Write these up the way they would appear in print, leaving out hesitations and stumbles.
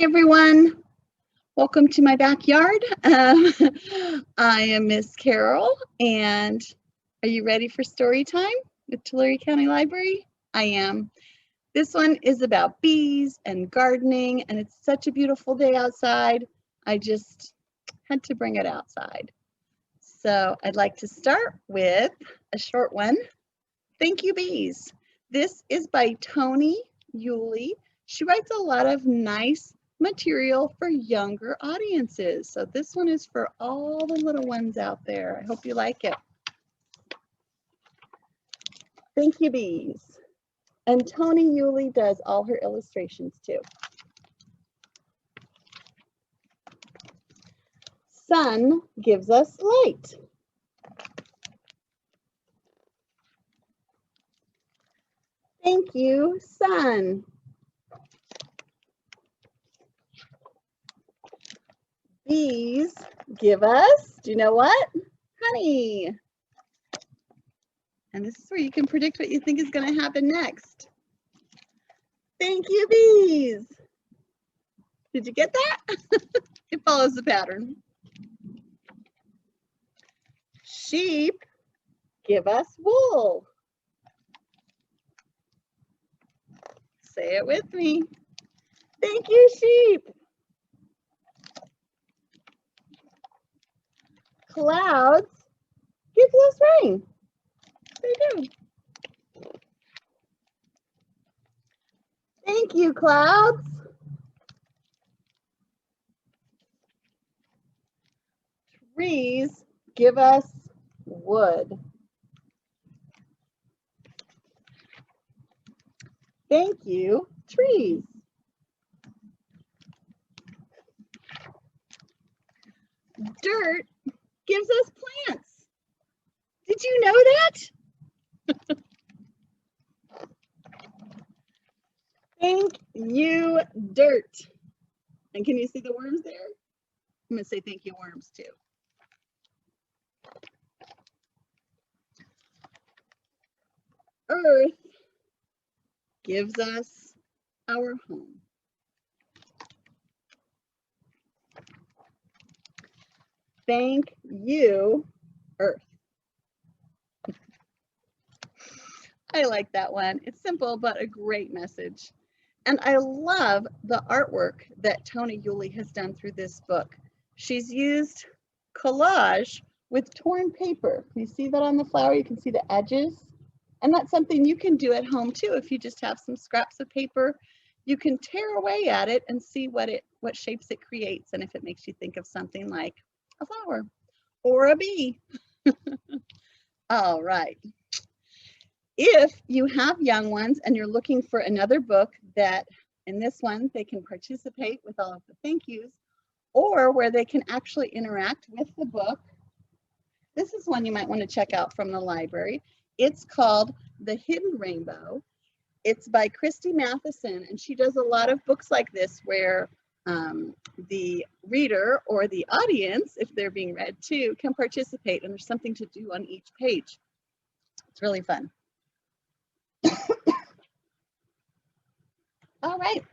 Hey everyone, welcome to my backyard. I am Miss Carol, and are you ready for story time with Tulare County Library? I am. This one is about bees and gardening, and it's such a beautiful day outside. I just had to bring it outside. So I'd like to start with a short one. Thank you, bees. This is by Toni Yulee. She writes a lot of nice material for younger audiences. So this one is for all the little ones out there. I hope you like it. Thank you, bees. And Toni Yulee does all her illustrations too. Sun gives us light. Thank you, sun. Bees give us, do you know what? Honey. And this is where you can predict what you think is going to happen next. Thank you, bees. Did you get that? It follows the pattern. Sheep give us wool. Say it with me. Thank you, sheep. Clouds gives us rain. They do. Thank you, clouds. Trees give us wood. Thank you, trees. Dirt gives us plants. Did you know that? Thank you, dirt. And can you see the worms there? I'm going to say thank you, worms, too. Earth gives us our home. Thank you, Earth. I like that one. It's simple, but a great message. And I love the artwork that Toni Yulee has done through this book. She's used collage with torn paper. Can you see that on the flower? You can see the edges. And that's something you can do at home too. If you just have some scraps of paper, you can tear away at it and see what shapes it creates, and if it makes you think of something like a flower or a bee. All right. If you have young ones and you're looking for another book that, in this one, they can participate with all of the thank yous, or where they can actually interact with the book, this is one you might want to check out from the library. It's called The Hidden Rainbow. It's by Christy Matheson, and she does a lot of books like this where the reader or the audience, if they're being read too, can participate, and there's something to do on each page. It's really fun. All right.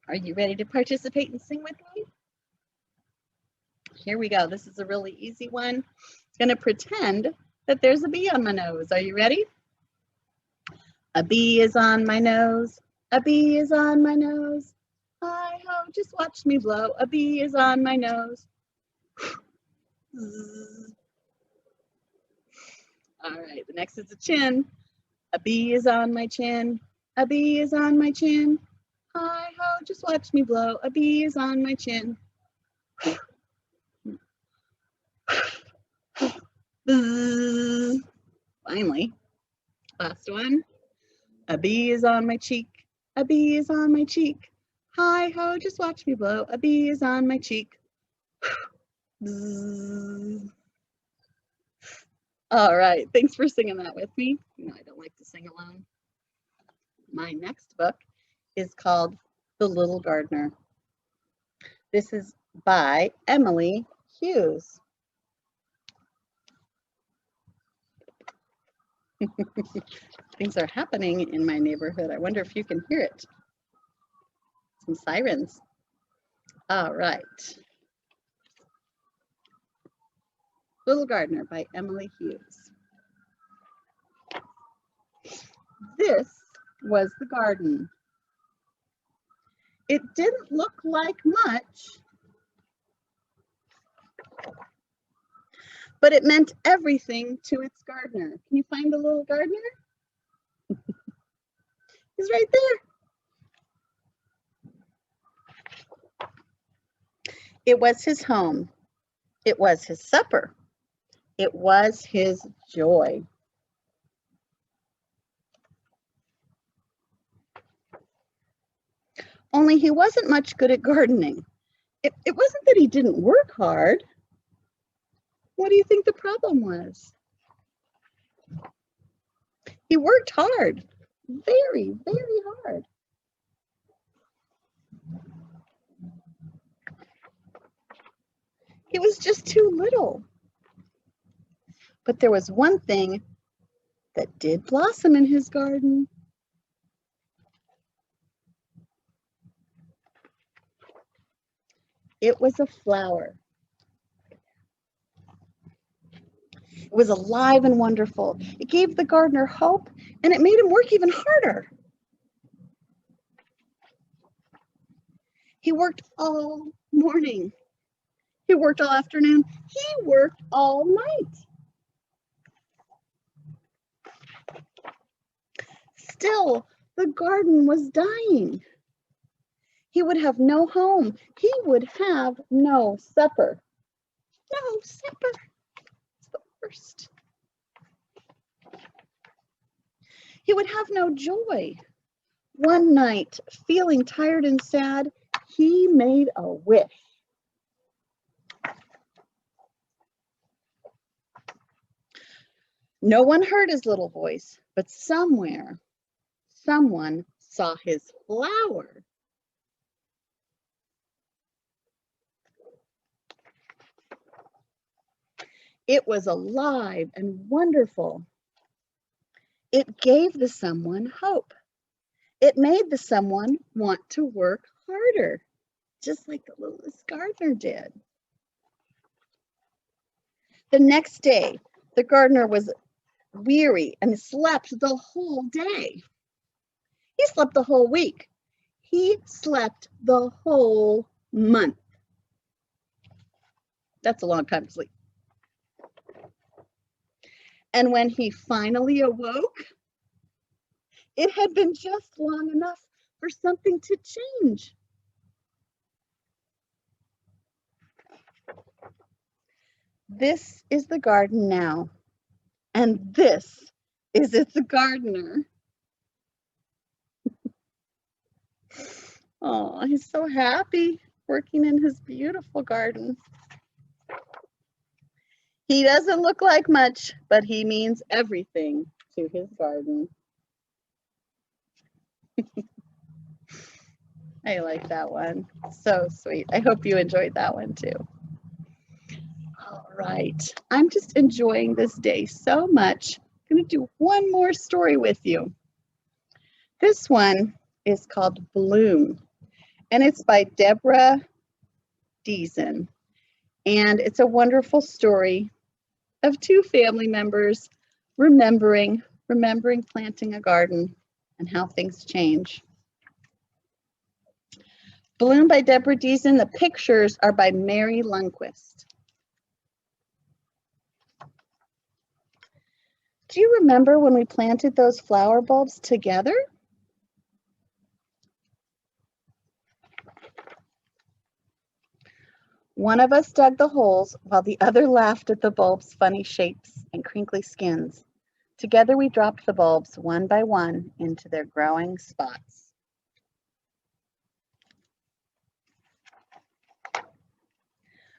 Are you ready to participate and sing with me? Here we go. This is a really easy one. I'm going to pretend that there's a bee on my nose. Are you ready? A bee is on my nose. A bee is on my nose. Hi-ho, just watch me blow. A bee is on my nose. All right, the next is a chin. A bee is on my chin. A bee is on my chin. Hi-ho, just watch me blow. A bee is on my chin. Finally, last one. A bee is on my cheek. A bee is on my cheek. Hi-ho, just watch me blow. A bee is on my cheek. All right, thanks for singing that with me. You know, I don't like to sing alone. My next book is called The Little Gardener. This is by Emily Hughes. Things are happening in my neighborhood. I wonder if you can hear it. Some sirens. All right. Little Gardener by Emily Hughes. This was the garden. It didn't look like much, but it meant everything to its gardener. Can you find the little gardener? He's right there. It was his home. It was his supper. It was his joy. Only he wasn't much good at gardening. It wasn't that he didn't work hard. What do you think the problem was? He worked hard, very, very hard. He was just too little. But there was one thing that did blossom in his garden. It was a flower. It was alive and wonderful. It gave the gardener hope, and it made him work even harder. He worked all morning. He worked all afternoon. He worked all night. Still, the garden was dying. He would have no home. He would have no supper. No supper. It's the worst. He would have no joy. One night, feeling tired and sad, he made a wish. No one heard his little voice, but somewhere, someone saw his flower. It was alive and wonderful. It gave the someone hope. It made the someone want to work harder, just like the littlest gardener did. The next day, the gardener was weary and slept the whole day. He slept the whole week. He slept the whole month. That's a long time to sleep. And when he finally awoke, it had been just long enough for something to change. This is the garden now, and this is its gardener. Oh, he's so happy working in his beautiful garden. He doesn't look like much, but he means everything to his garden. I like that one. So sweet. I hope you enjoyed that one too. All right. I'm just enjoying this day so much. I'm going to do one more story with you. This one is called Bloom, and it's by Deborah Deason. And it's a wonderful story of two family members remembering planting a garden and how things change. Bloom by Deborah Deason. The pictures are by Mary Lundquist. Do you remember when we planted those flower bulbs together? One of us dug the holes while the other laughed at the bulbs' funny shapes and crinkly skins. Together we dropped the bulbs one by one into their growing spots.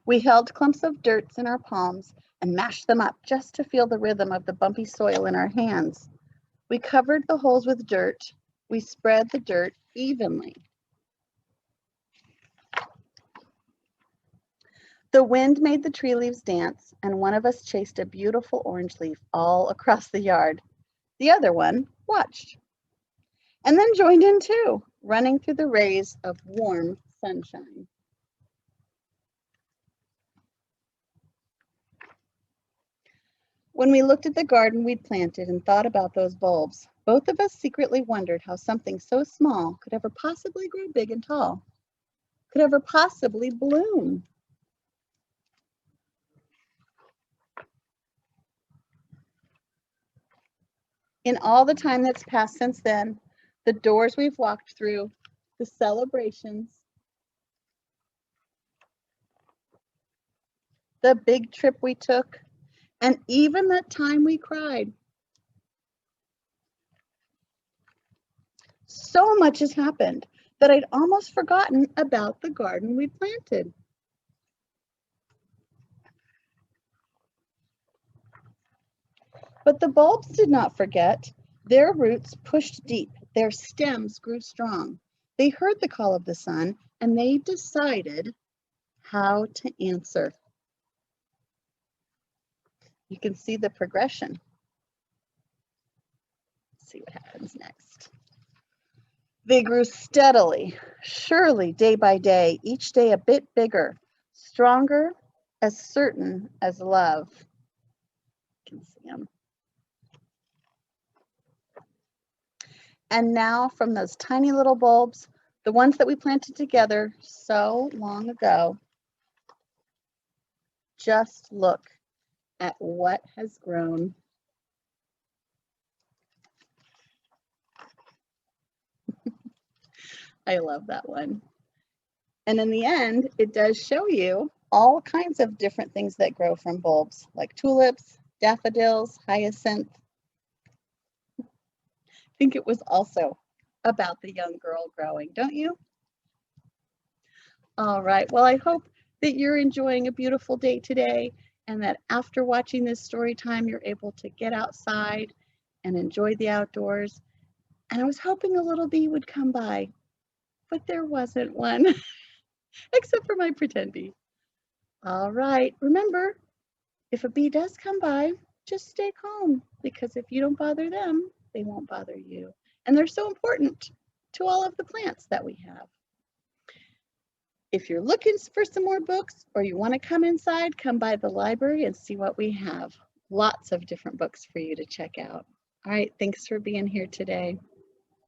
We held clumps of dirt in our palms and mashed them up just to feel the rhythm of the bumpy soil in our hands. We covered the holes with dirt. We spread the dirt evenly. The wind made the tree leaves dance, and one of us chased a beautiful orange leaf all across the yard. The other one watched and then joined in too, running through the rays of warm sunshine. When we looked at the garden we'd planted and thought about those bulbs, both of us secretly wondered how something so small could ever possibly grow big and tall, could ever possibly bloom. In all the time that's passed since then, the doors we've walked through, the celebrations, the big trip we took, and even that time we cried. So much has happened that I'd almost forgotten about the garden we planted. But the bulbs did not forget. Their roots pushed deep, their stems grew strong. They heard the call of the sun, and they decided how to answer. You can see the progression. Let's see what happens next. They grew steadily, surely, day by day, each day a bit bigger, stronger, as certain as love. You can see them. And now from those tiny little bulbs, the ones that we planted together so long ago, just look at what has grown. I love that one. And in the end, it does show you all kinds of different things that grow from bulbs, like tulips, daffodils, hyacinth. I think it was also about the young girl growing, don't you? All right, well, I hope that you're enjoying a beautiful day today and that after watching this story time, you're able to get outside and enjoy the outdoors. And I was hoping a little bee would come by, but there wasn't one, except for my pretend bee. All right, remember, if a bee does come by, just stay calm, because if you don't bother them, they won't bother you. And they're so important to all of the plants that we have. If you're looking for some more books or you want to come inside, come by the library and see what we have. Lots of different books for you to check out. All right, thanks for being here today.